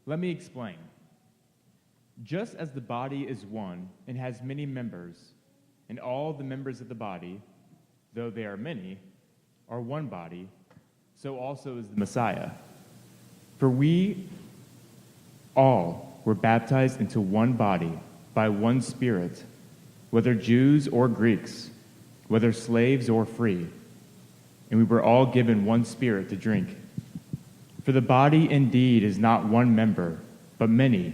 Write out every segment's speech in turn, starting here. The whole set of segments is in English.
Let me explain. Just as the body is one and has many members, and all the members of the body, though they are many, are one body, so also is the Messiah. For we all were baptized into one body by one Spirit, whether Jews or Greeks, whether slaves or free, and we were all given one Spirit to drink. For the body indeed is not one member, but many.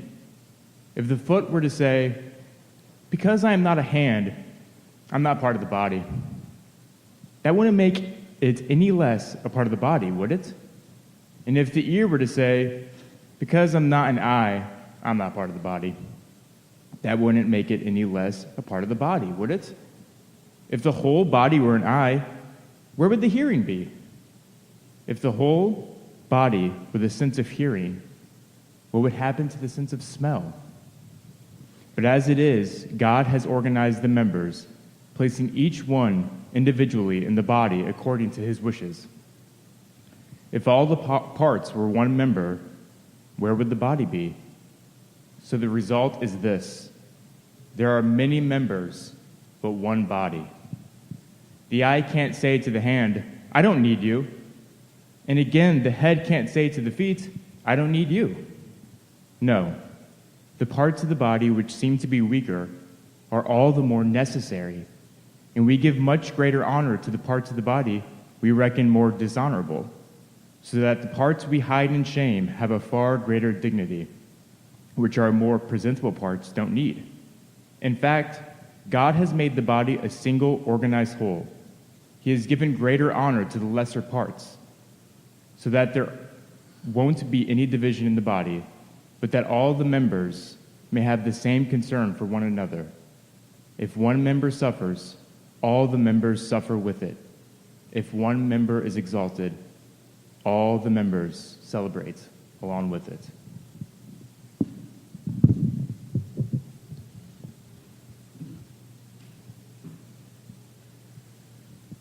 If the foot were to say, "Because I am not a hand, I'm not part of the body," that wouldn't make it any less a part of the body, would it? And if the ear were to say, "Because I'm not an eye, I'm not part of the body," that wouldn't make it any less a part of the body, would it? If the whole body were an eye, where would the hearing be? If the whole body were the sense of hearing, what would happen to the sense of smell? But as it is, God has organized the members, placing each one individually in the body according to his wishes. If all the parts were one member, where would the body be? So the result is this: there are many members, but one body. The eye can't say to the hand, "I don't need you." And again, the head can't say to the feet, "I don't need you." No, the parts of the body which seem to be weaker are all the more necessary, and we give much greater honor to the parts of the body we reckon more dishonorable, so that the parts we hide in shame have a far greater dignity, which our more presentable parts don't need. In fact, God has made the body a single organized whole. He has given greater honor to the lesser parts, so that there won't be any division in the body, but that all the members may have the same concern for one another. If one member suffers, all the members suffer with it. If one member is exalted, all the members celebrate along with it.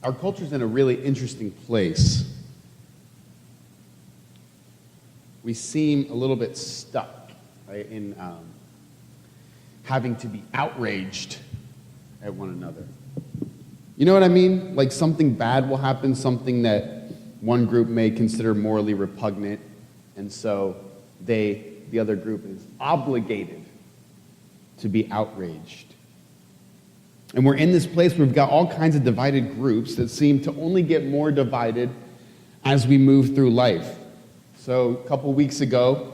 Our culture's in a really interesting place. We seem a little bit stuck, right, in having to be outraged at one another. You know what I mean? Like something bad will happen, something that one group may consider morally repugnant, and so the other group is obligated to be outraged. And we're in this place where we've got all kinds of divided groups that seem to only get more divided as we move through life. So a couple weeks ago,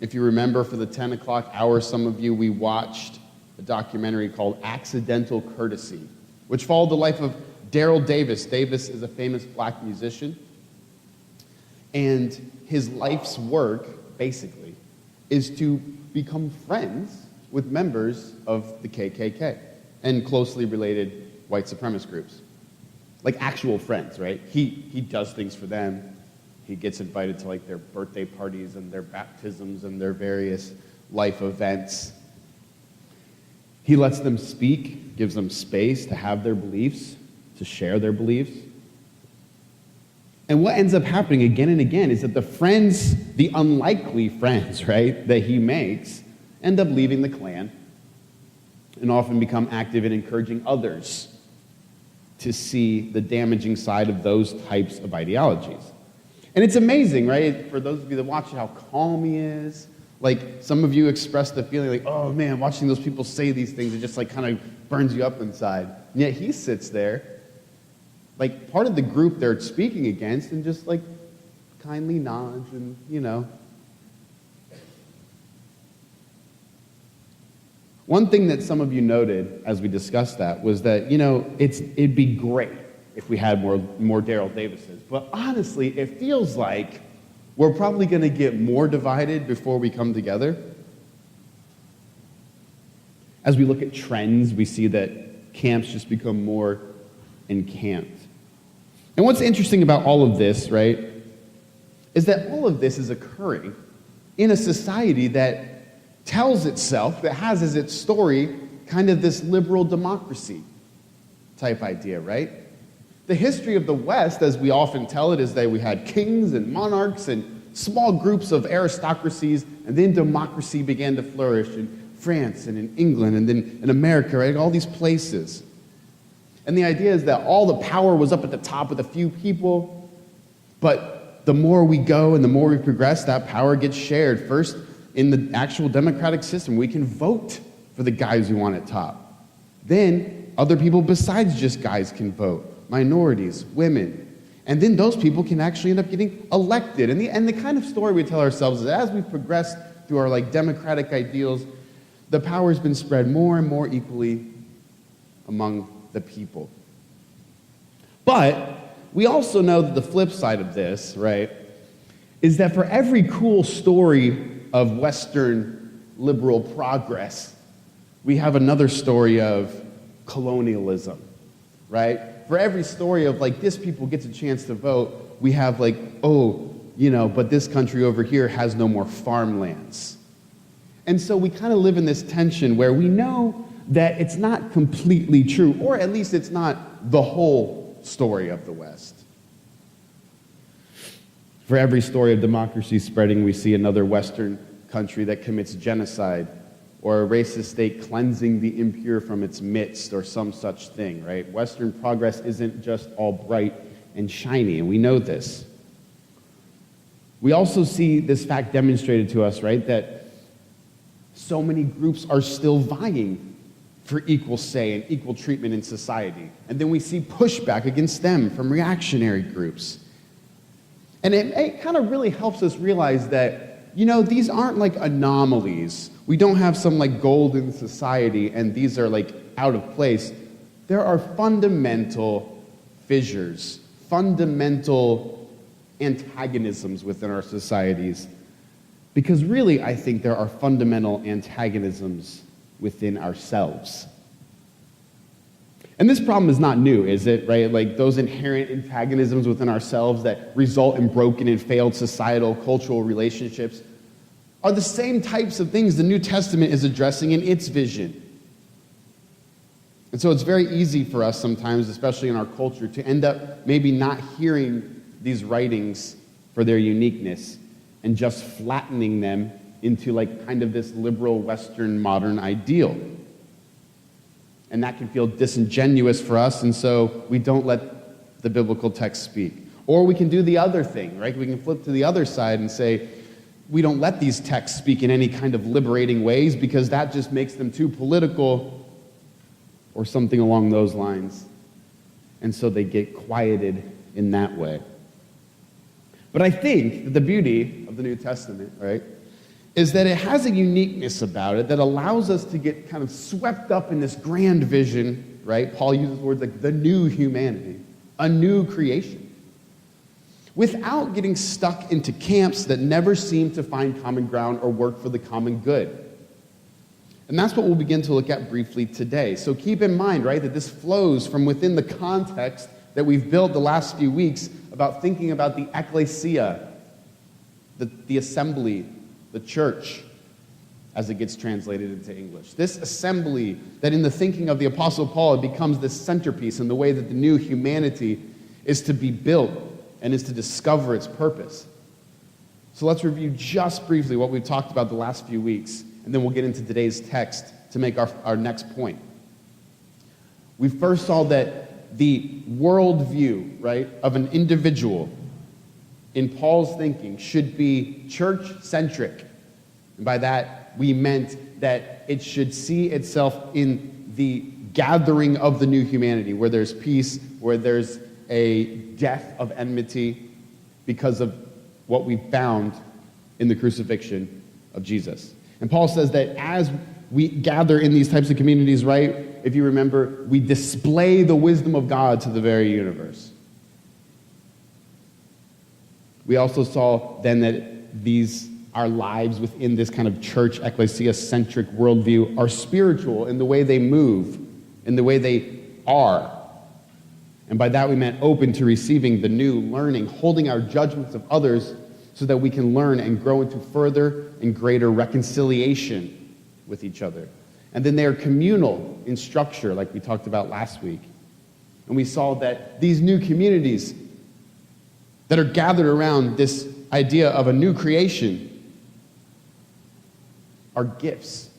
if you remember, for the 10 o'clock hour, some of you, we watched a documentary called Accidental Courtesy, which followed the life of Daryl Davis. Davis is a famous black musician, and his life's work, basically, is to become friends with members of the KKK and closely related white supremacist groups. Like actual friends, right? He does things for them. He gets invited to like their birthday parties and their baptisms and their various life events. He lets them speak, gives them space to have their beliefs, to share their beliefs. And what ends up happening again and again is that the friends, the unlikely friends, right, that he makes, end up leaving the Klan and often become active in encouraging others to see the damaging side of those types of ideologies. And it's amazing, right? For those of you that watch it, how calm he is. Like, some of you express the feeling like, oh man, watching those people say these things, it just like kind of burns you up inside. And yet he sits there, like part of the group they're speaking against, and just like kindly nods and, you know. One thing that some of you noted as we discussed that was that, you know, it'd be great if we had more Daryl Davises. But honestly, it feels like we're probably going to get more divided before we come together. As we look at trends, we see that camps just become more encamped. And what's interesting about all of this, right, is that all of this is occurring in a society that tells itself, that has as its story kind of this liberal democracy type idea, right? The history of the West, as we often tell it, is that we had kings and monarchs and small groups of aristocracies and then democracy began to flourish in France and in England and then in America, right? All these places. And the idea is that all the power was up at the top with a few people, but the more we go and the more we progress, that power gets shared. First, in the actual democratic system, we can vote for the guys we want at top. Then, other people besides just guys can vote, minorities, women. And then those people can actually end up getting elected. And the kind of story we tell ourselves is as we progress through our democratic ideals, the power has been spread more and more equally among the people. But we also know that the flip side of this, right, is that for every cool story of Western liberal progress, we have another story of colonialism, right? For every story of this people gets a chance to vote, we have but this country over here has no more farmlands. And so we kind of live in this tension where we know that it's not completely true, or at least it's not the whole story of the West. For every story of democracy spreading, we see another Western country that commits genocide, or a racist state cleansing the impure from its midst, or some such thing, right? Western progress isn't just all bright and shiny, and we know this. We also see this fact demonstrated to us, right, that so many groups are still vying for equal say and equal treatment in society. And then we see pushback against them from reactionary groups. And it kind of really helps us realize that, these aren't anomalies. We don't have some golden society and these are out of place. There are fundamental fissures, fundamental antagonisms within our societies. Because really, I think there are fundamental antagonisms within ourselves. And this problem is not new, is it, right? Those inherent antagonisms within ourselves that result in broken and failed societal, cultural relationships are the same types of things the New Testament is addressing in its vision. And so it's very easy for us sometimes, especially in our culture, to end up maybe not hearing these writings for their uniqueness and just flattening them into kind of this liberal Western modern ideal. And that can feel disingenuous for us, and so we don't let the biblical text speak. Or we can do the other thing, right? We can flip to the other side and say, we don't let these texts speak in any kind of liberating ways because that just makes them too political or something along those lines. And so they get quieted in that way. But I think that the beauty of the New Testament, right, is that it has a uniqueness about it that allows us to get kind of swept up in this grand vision, right? Paul uses words like the new humanity, a new creation, without getting stuck into camps that never seem to find common ground or work for the common good. And that's what we'll begin to look at briefly today. So keep in mind, right, that this flows from within the context that we've built the last few weeks about thinking about the ecclesia, the assembly, the church, as it gets translated into English. This assembly that in the thinking of the Apostle Paul, it becomes this centerpiece in the way that the new humanity is to be built and is to discover its purpose. So let's review just briefly what we've talked about the last few weeks, and then we'll get into today's text to make our next point. We first saw that the worldview, right, of an individual in Paul's thinking should be church-centric. And by that, we meant that it should see itself in the gathering of the new humanity, where there's peace, where there's a death of enmity because of what we found in the crucifixion of Jesus. And Paul says that as we gather in these types of communities, right, if you remember, we display the wisdom of God to the very universe. We also saw then that our lives within this kind of church, ecclesia-centric worldview are spiritual in the way they move, in the way they are. And by that we meant open to receiving the new, learning, holding our judgments of others so that we can learn and grow into further and greater reconciliation with each other. And then they are communal in structure, like we talked about last week. And we saw that these new communities that are gathered around this idea of a new creation are gifts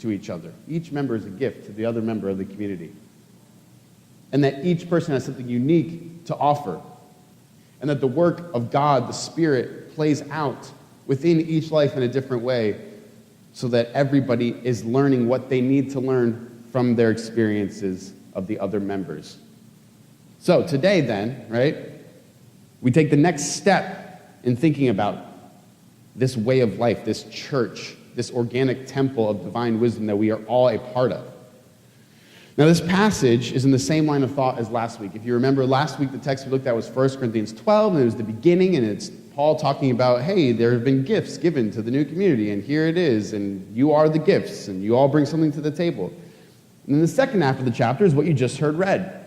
to each other. Each member is a gift to the other member of the community. And that each person has something unique to offer. And that the work of God, the Spirit, plays out within each life in a different way so that everybody is learning what they need to learn from their experiences of the other members. So today then, right, we take the next step in thinking about this way of life, this church, this organic temple of divine wisdom that we are all a part of. Now, this passage is in the same line of thought as last week. If you remember, last week the text we looked at was 1 Corinthians 12, and it was the beginning, and it's Paul talking about, hey, there have been gifts given to the new community, and here it is, and you are the gifts, and you all bring something to the table. And then the second half of the chapter is what you just heard read.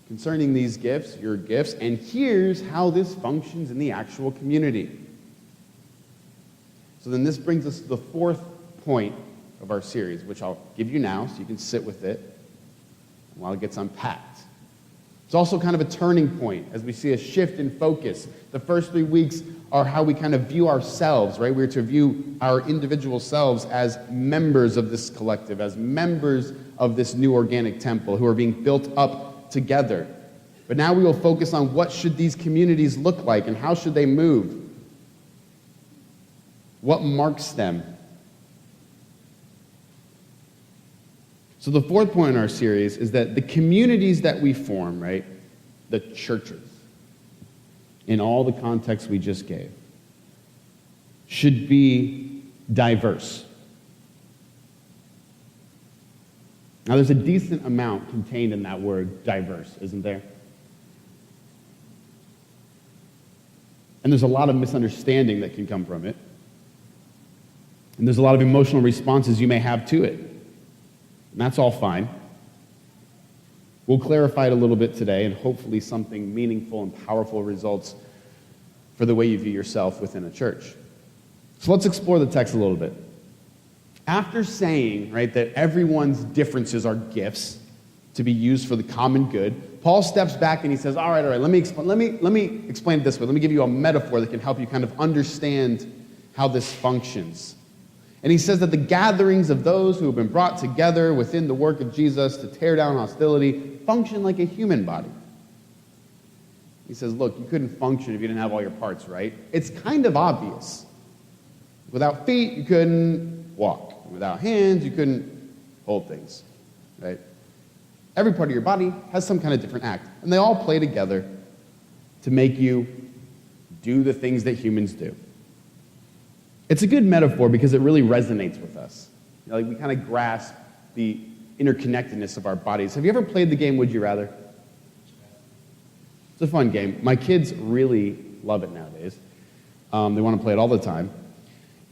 Concerning these gifts, your gifts, and here's how this functions in the actual community. So then this brings us to the fourth point of our series, which I'll give you now so you can sit with it while it gets unpacked. It's also kind of a turning point as we see a shift in focus. The first 3 weeks are how we kind of view ourselves, right? We're to view our individual selves as members of this collective, as members of this new organic temple who are being built up together. But now we will focus on what should these communities look like and how should they move? What marks them? So the fourth point in our series is that the communities that we form, right, the churches, in all the contexts we just gave, should be diverse. Now there's a decent amount contained in that word diverse, isn't there? And there's a lot of misunderstanding that can come from it. And there's a lot of emotional responses you may have to it. And that's all fine. We'll clarify it a little bit today, and hopefully something meaningful and powerful results for the way you view yourself within a church. So let's explore the text a little bit. After saying, right, that everyone's differences are gifts to be used for the common good, Paul steps back and he says, all right, let me explain it this way. Let me give you a metaphor that can help you kind of understand how this functions. And he says that the gatherings of those who have been brought together within the work of Jesus to tear down hostility function like a human body. He says, look, you couldn't function if you didn't have all your parts, right? It's kind of obvious. Without feet, you couldn't walk. Without hands, you couldn't hold things, right? Every part of your body has some kind of different act, and they all play together to make you do the things that humans do. It's a good metaphor because it really resonates with us. You know, like we kind of grasp the interconnectedness of our bodies. Have you ever played the game Would You Rather? It's a fun game. My kids really love it nowadays. They want to play it all the time.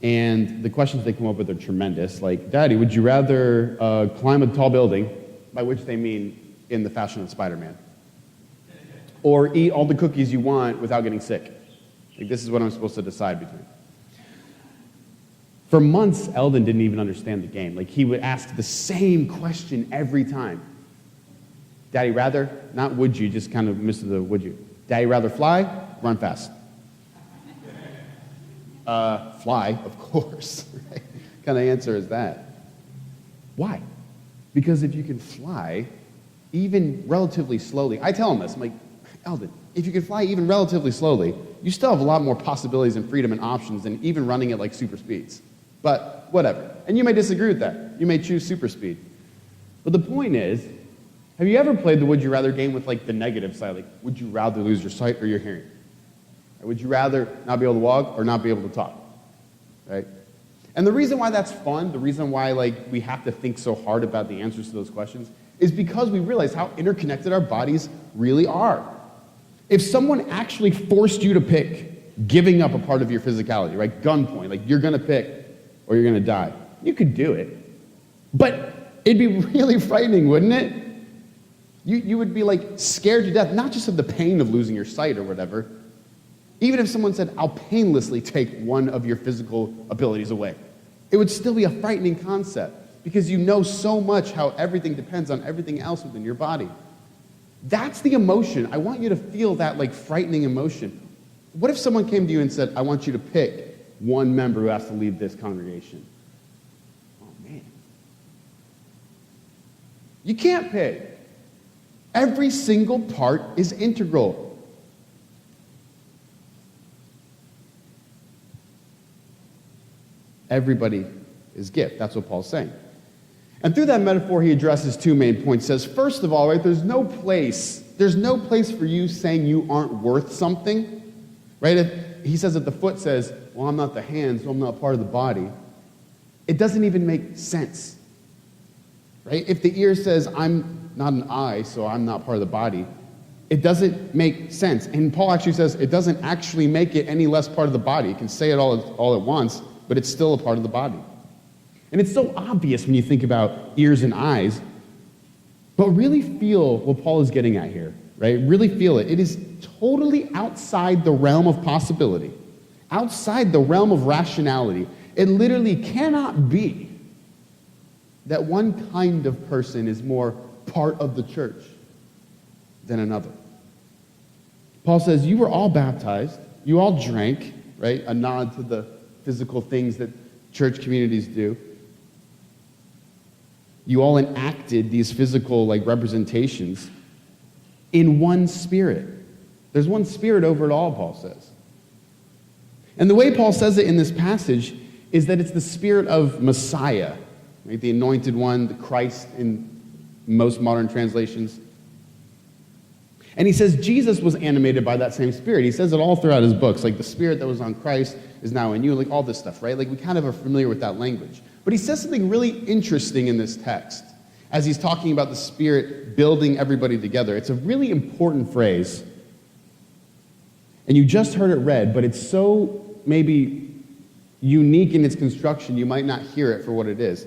And the questions they come up with are tremendous. Like, Daddy, would you rather climb a tall building, by which they mean in the fashion of Spider-Man, or eat all the cookies you want without getting sick? Like, this is what I'm supposed to decide between. For months, Eldon didn't even understand the game. Like, he would ask the same question every time. Daddy, rather, not would you, just kind of missed the would you. Daddy, rather fly, run fast. Fly, of course. Right? What kind of answer is that? Why? Because if you can fly, even relatively slowly, I tell him this, I'm like, Eldon, if you can fly even relatively slowly, you still have a lot more possibilities and freedom and options than even running at like super speeds. But whatever. And you may disagree with that. You may choose super speed. But the point is, have you ever played the would you rather game with like the negative side? Like, would you rather lose your sight or your hearing? Or would you rather not be able to walk or not be able to talk? Right? And the reason why that's fun, the reason why like we have to think so hard about the answers to those questions, is because we realize how interconnected our bodies really are. If someone actually forced you to pick giving up a part of your physicality, right, gunpoint, like you're going to pick or you're going to die, you could do it. But it'd be really frightening, wouldn't it? You would be like scared to death, not just of the pain of losing your sight or whatever. Even if someone said, I'll painlessly take one of your physical abilities away, it would still be a frightening concept because you know so much how everything depends on everything else within your body. That's the emotion. I want you to feel that like frightening emotion. What if someone came to you and said, I want you to pick one member who has to leave this congregation? You can't pick. Every single part is integral. Everybody is gift. That's what Paul's saying. And through that metaphor, he addresses two main points. He says, first of all, right, there's no place for you saying you aren't worth something. Right? If he says that the foot says, well, I'm not the hand, so I'm not part of the body. It doesn't even make sense. Right? If the ear says, I'm not an eye, so I'm not part of the body, it doesn't make sense. And Paul actually says it doesn't actually make it any less part of the body. You can say it all at once, but it's still a part of the body. And it's so obvious when you think about ears and eyes, but really feel what Paul is getting at here, right? Really feel it. It is totally outside the realm of possibility, outside the realm of rationality. It literally cannot be that one kind of person is more part of the church than another. Paul says, you were all baptized, you all drank, right? A nod to the physical things that church communities do. You all enacted these physical representations in one spirit. There's one spirit over it all, Paul says. And the way Paul says it in this passage is that it's the spirit of Messiah, right? The anointed one, the Christ in most modern translations. And he says Jesus was animated by that same spirit. He says it all throughout his books, the spirit that was on Christ is now in you, all this stuff, right? We kind of are familiar with that language. But he says something really interesting in this text as he's talking about the Spirit building everybody together. It's a really important phrase. And you just heard it read, but it's so maybe unique in its construction, you might not hear it for what it is.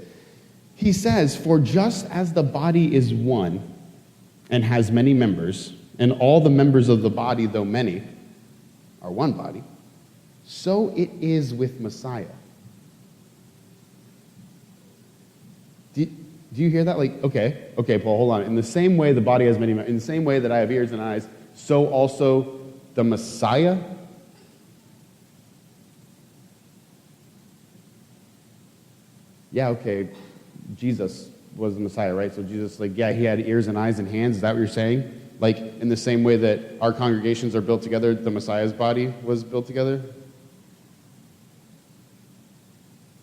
He says, for just as the body is one and has many members, and all the members of the body, though many, are one body, so it is with Messiah. Do you hear that? Okay, Paul, hold on. In the same way the body has many members, in the same way that I have ears and eyes, so also the Messiah. Yeah, okay, Jesus was the Messiah, right? So Jesus, he had ears and eyes and hands. Is that what you're saying? In the same way that our congregations are built together, the Messiah's body was built together?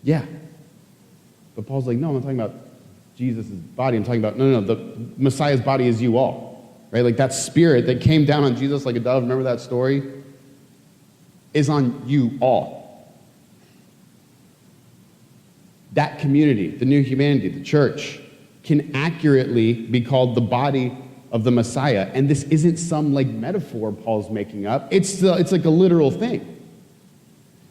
Yeah. But Paul's no, I'm not talking about Jesus' body. I'm talking about, no, the Messiah's body is you all, right? That spirit that came down on Jesus like a dove, remember that story? Is on you all. That community, the new humanity, the church, can accurately be called the body of the Messiah. And this isn't some metaphor Paul's making up. It's a literal thing.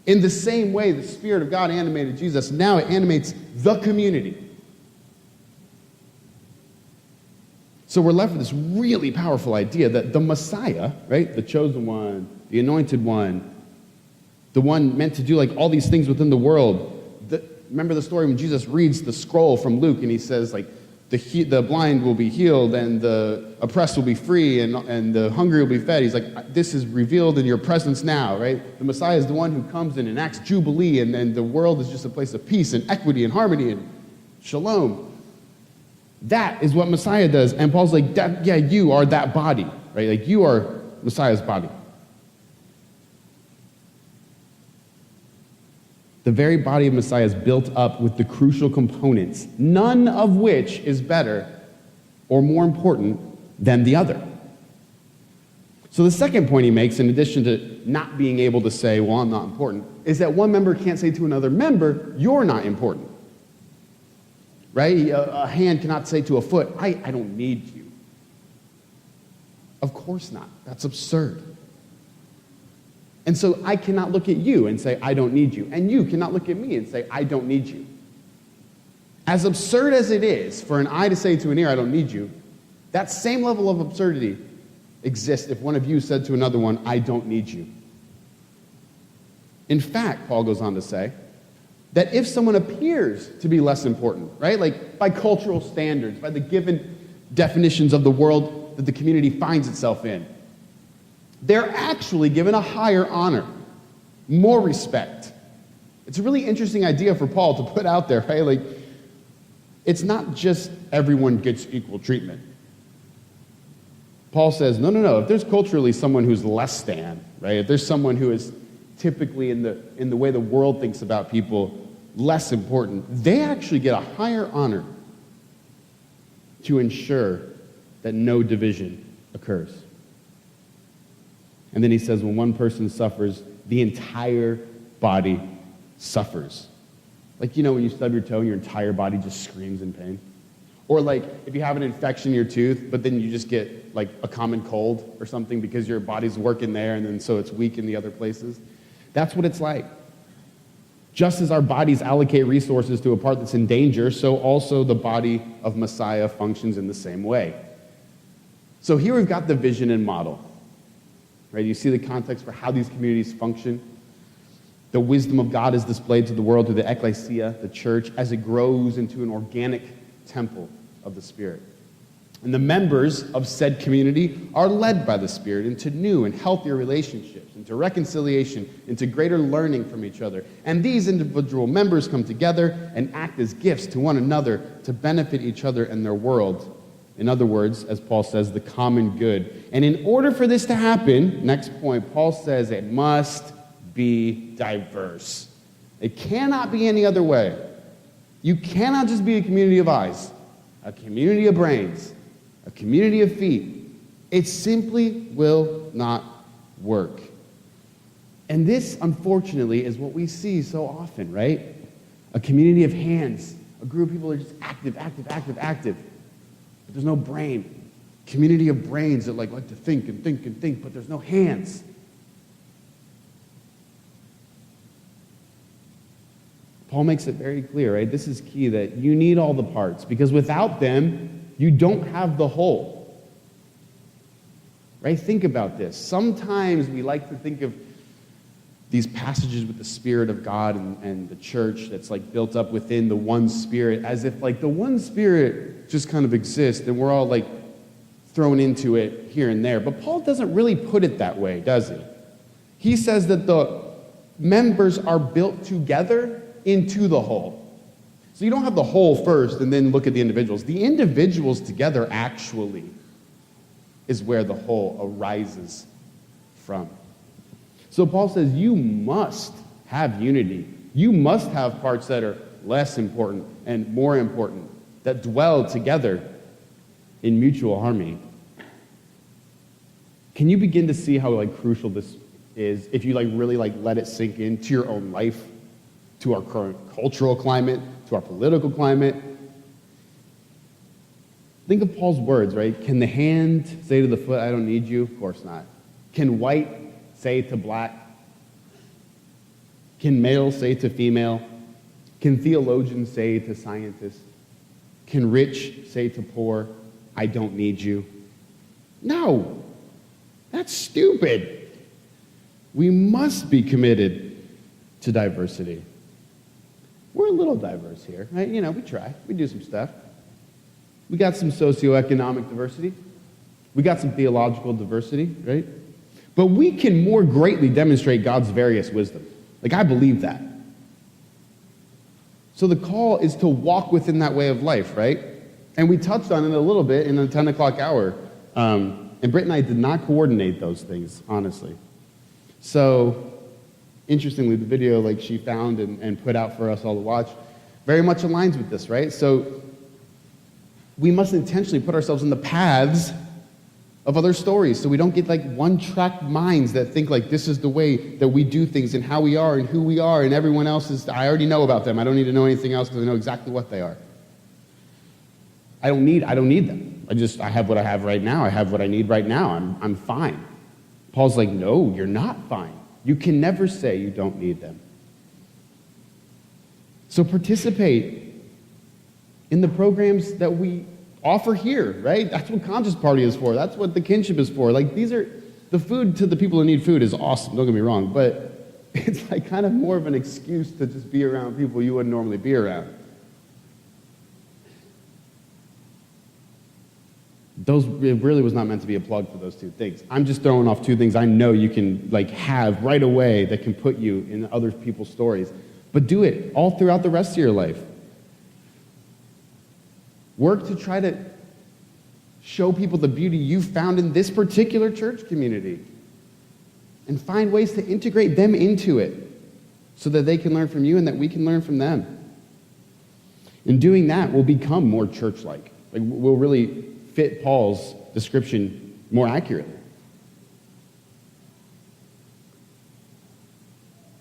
In the same way the Spirit of God animated Jesus, now it animates the community. So we're left with this really powerful idea that the Messiah, right, the chosen one, the anointed one, the one meant to do all these things within the world. Remember the story when Jesus reads the scroll from Luke and he says the blind will be healed and the oppressed will be free and the hungry will be fed. He's this is revealed in your presence now, right? The Messiah is the one who comes in and acts Jubilee, and then the world is just a place of peace and equity and harmony and shalom. That is what Messiah does. And Paul's you are that body, right? You are Messiah's body. The very body of Messiah is built up with the crucial components, none of which is better or more important than the other. So the second point he makes, in addition to not being able to say, well, I'm not important, is that one member can't say to another member, you're not important. Right? A hand cannot say to a foot, I don't need you. Of course not. That's absurd. And so I cannot look at you and say, I don't need you. And you cannot look at me and say, I don't need you. As absurd as it is for an eye to say to an ear, I don't need you, that same level of absurdity exists if one of you said to another one, I don't need you. In fact, Paul goes on to say, that if someone appears to be less important, right, by cultural standards, by the given definitions of the world that the community finds itself in, they're actually given a higher honor, more respect. It's a really interesting idea for Paul to put out there, right? it's not just everyone gets equal treatment. Paul says, no. If there's culturally someone who's less than, right? If there's someone who is typically in the way the world thinks about people less important, they actually get a higher honor to ensure that no division occurs. And then he says, when one person suffers, the entire body suffers. Like, you know, when you stub your toe and your entire body just screams in pain? Or like, if you have an infection in your tooth, but then you just get like a common cold or something because your body's working there and then so it's weak in the other places. That's what it's like. Just as our bodies allocate resources to a part that's in danger, so also the body of Messiah functions in the same way. So here we've got the vision and model. Right? You see the context for how these communities function. The wisdom of God is displayed to the world through the ecclesia, the church, as it grows into an organic temple of the Spirit. And the members of said community are led by the Spirit into new and healthier relationships, into reconciliation, into greater learning from each other. And these individual members come together and act as gifts to one another to benefit each other and their world. In other words, as Paul says, the common good. And in order for this to happen, next point, Paul says it must be diverse. It cannot be any other way. You cannot just be a community of eyes, a community of brains, a community of feet. It simply will not work. And this, unfortunately, is what we see so often, right? A community of hands, a group of people who are just active. But there's no brain. Community of brains that like to think, but there's no hands. Paul makes it very clear, right? This is key, that you need all the parts, because without them, you don't have the whole. Right? Think about this. Sometimes we like to think of these passages with the Spirit of God and the church that's like built up within the one Spirit as if like the one Spirit just kind of exists and we're all like thrown into it here and there. But Paul doesn't really put it that way, does he? He says that the members are built together into the whole. So you don't have the whole first and then look at the individuals. The individuals together actually is where the whole arises from. So Paul says you must have unity. You must have parts that are less important and more important, that dwell together in mutual harmony. Can you begin to see how crucial this is if you really let it sink into your own life, to our current cultural climate, to our political climate? Think of Paul's words, right? Can the hand say to the foot, I don't need you? Of course not. Can white say to black? Can male say to female? Can theologian say to scientist? Can rich say to poor, I don't need you? No, that's stupid. We must be committed to diversity. We're a little diverse here, right? We try. We do some stuff. We got some socioeconomic diversity. We got some theological diversity, right? But we can more greatly demonstrate God's various wisdom. I believe that. So the call is to walk within that way of life, right? And we touched on it a little bit in the 10 o'clock hour. And Britt and I did not coordinate those things, honestly. So, interestingly, the video she found and put out for us all to watch very much aligns with this, right? So we must intentionally put ourselves in the paths of other stories so we don't get one-track minds that think this is the way that we do things and how we are and who we are, and everyone else is, I already know about them. I don't need to know anything else because I know exactly what they are. I don't need them. I have what I have right now. I have what I need right now. I'm fine. Paul's like, no, you're not fine. You can never say you don't need them. So participate in the programs that we offer here, right? That's what Conscious Party is for. That's what the kinship is for. These are, the food to the people who need food is awesome, don't get me wrong, but it's kind of more of an excuse to just be around people you wouldn't normally be around. It really was not meant to be a plug for those two things. I'm just throwing off two things I know you can have right away that can put you in other people's stories. But do it all throughout the rest of your life. Work to try to show people the beauty you found in this particular church community. And find ways to integrate them into it so that they can learn from you and that we can learn from them. In doing that, we'll become more church-like. Like, we'll really fit Paul's description more accurately.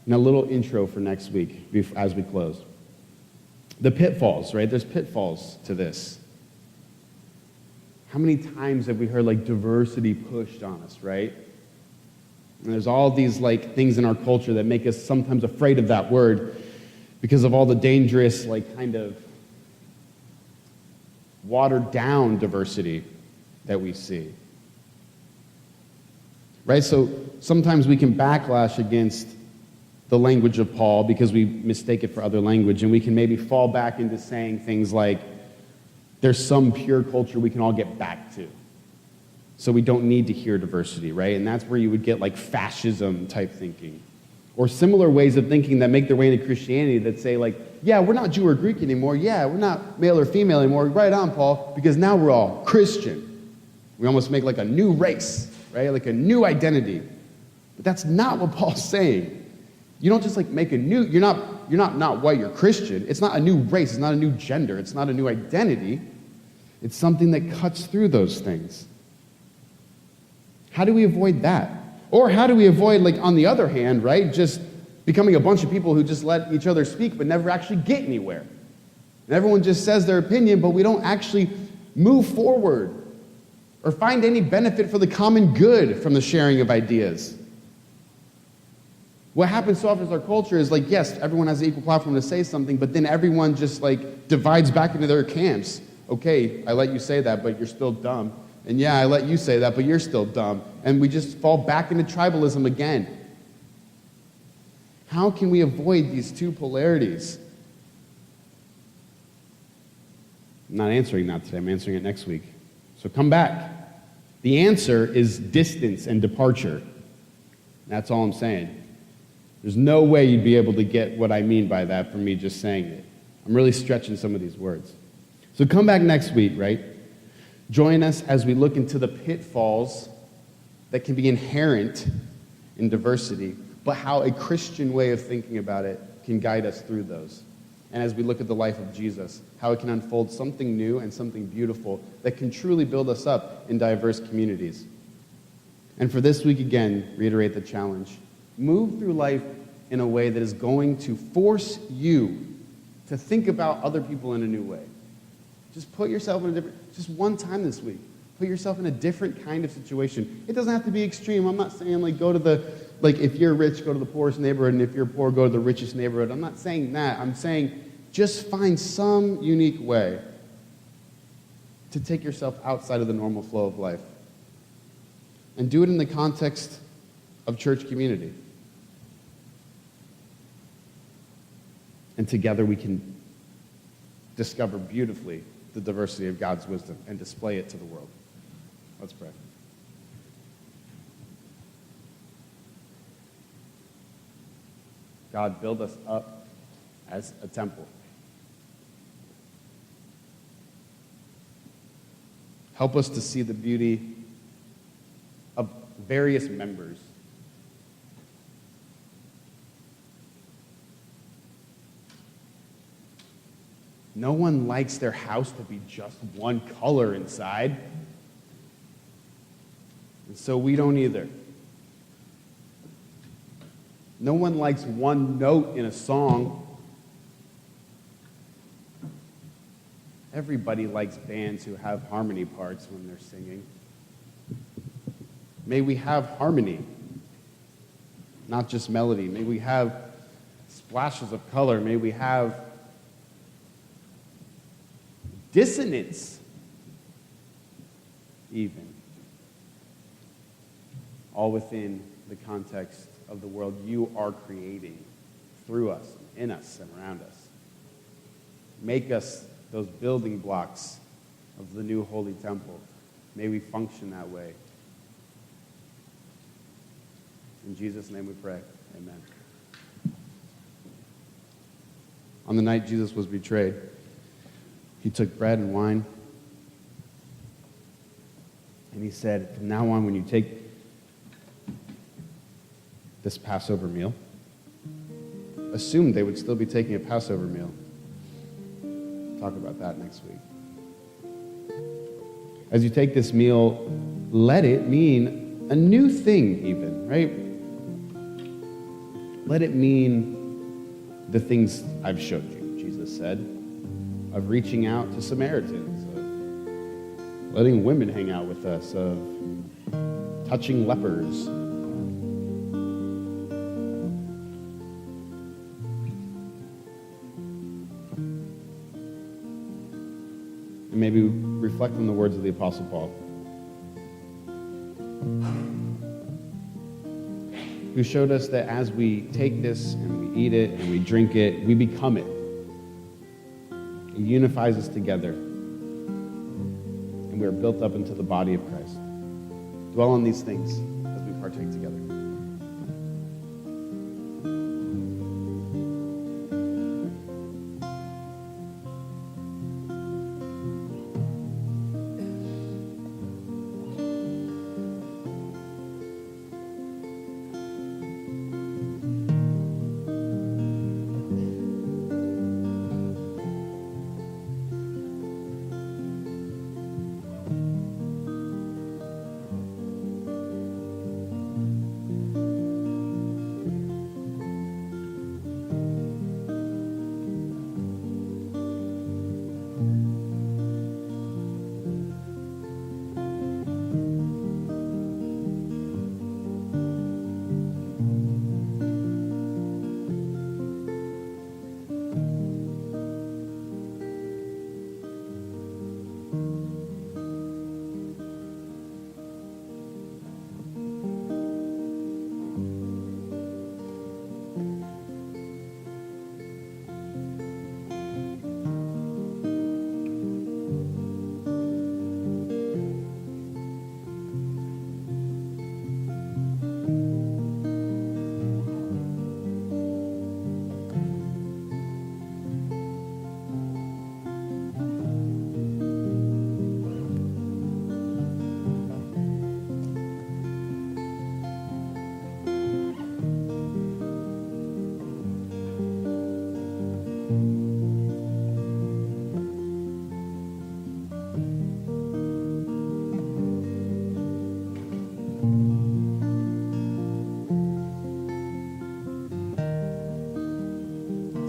Now, a little intro for next week as we close. The pitfalls, right? There's pitfalls to this. How many times have we heard like diversity pushed on us, right? And there's all these like things in our culture that make us sometimes afraid of that word because of all the dangerous like kind of watered down diversity that we see. Right? So sometimes we can backlash against the language of Paul because we mistake it for other language, and we can maybe fall back into saying things like, there's some pure culture we can all get back to. So we don't need to hear diversity, right? And that's where you would get like fascism type thinking. Or similar ways of thinking that make their way into Christianity that say like, yeah, we're not Jew or Greek anymore. Yeah, we're not male or female anymore. Right on, Paul, because now we're all Christian. We almost make like a new race, right? Like a new identity. But that's not what Paul's saying. You don't just like make a new, you're not white, you're Christian. It's not a new race, it's not a new gender, it's not a new identity. It's something that cuts through those things. How do we avoid that? Or how do we avoid, like, on the other hand, right, just becoming a bunch of people who just let each other speak but never actually get anywhere? And everyone just says their opinion, but we don't actually move forward or find any benefit for the common good from the sharing of ideas. What happens so often in our culture is like, yes, everyone has an equal platform to say something, but then everyone just like divides back into their camps. Okay, I let you say that, but you're still dumb. And yeah, I let you say that, but you're still dumb. And we just fall back into tribalism again. How can we avoid these two polarities? I'm not answering that today. I'm answering it next week. So come back. The answer is distance and departure. That's all I'm saying. There's no way you'd be able to get what I mean by that from me just saying it. I'm really stretching some of these words. So come back next week, right? Join us as we look into the pitfalls that can be inherent in diversity, but how a Christian way of thinking about it can guide us through those. And as we look at the life of Jesus, how it can unfold something new and something beautiful that can truly build us up in diverse communities. And for this week, again, reiterate the challenge. Move through life in a way that is going to force you to think about other people in a new way. Just put yourself in a different, just one time this week, put yourself in a different kind of situation. It doesn't have to be extreme. I'm not saying like go to the, like if you're rich, go to the poorest neighborhood, and if you're poor, go to the richest neighborhood. I'm not saying that. I'm saying just find some unique way to take yourself outside of the normal flow of life. And do it in the context of church community. And together we can discover beautifully the diversity of God's wisdom and display it to the world. Let's pray. God, build us up as a temple. Help us to see the beauty of various members. No one likes their house to be just one color inside. And so we don't either. No one likes one note in a song. Everybody likes bands who have harmony parts when they're singing. May we have harmony, not just melody. May we have splashes of color. May we have dissonance, even. All within the context of the world you are creating through us, in us, and around us. Make us those building blocks of the new holy temple. May we function that way. In Jesus' name we pray. Amen. On the night Jesus was betrayed, He took bread and wine, and he said, from now on, when you take this Passover meal, assume they would still be taking a Passover meal. Talk about that next week. As you take this meal, let it mean a new thing even, right? Let it mean the things I've showed you, Jesus said, of reaching out to Samaritans, of letting women hang out with us, of touching lepers. And maybe reflect on the words of the Apostle Paul, who showed us that as we take this and we eat it and we drink it, we become it. It unifies us together, and we are built up into the body of Christ. Dwell on these things as we partake together.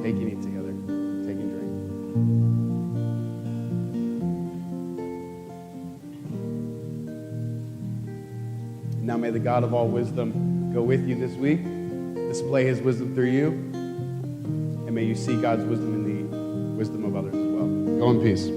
Take and eat together. Take and drink. Now may the God of all wisdom go with you this week, display his wisdom through you, and may you see God's wisdom in the wisdom of others as well. Go in peace.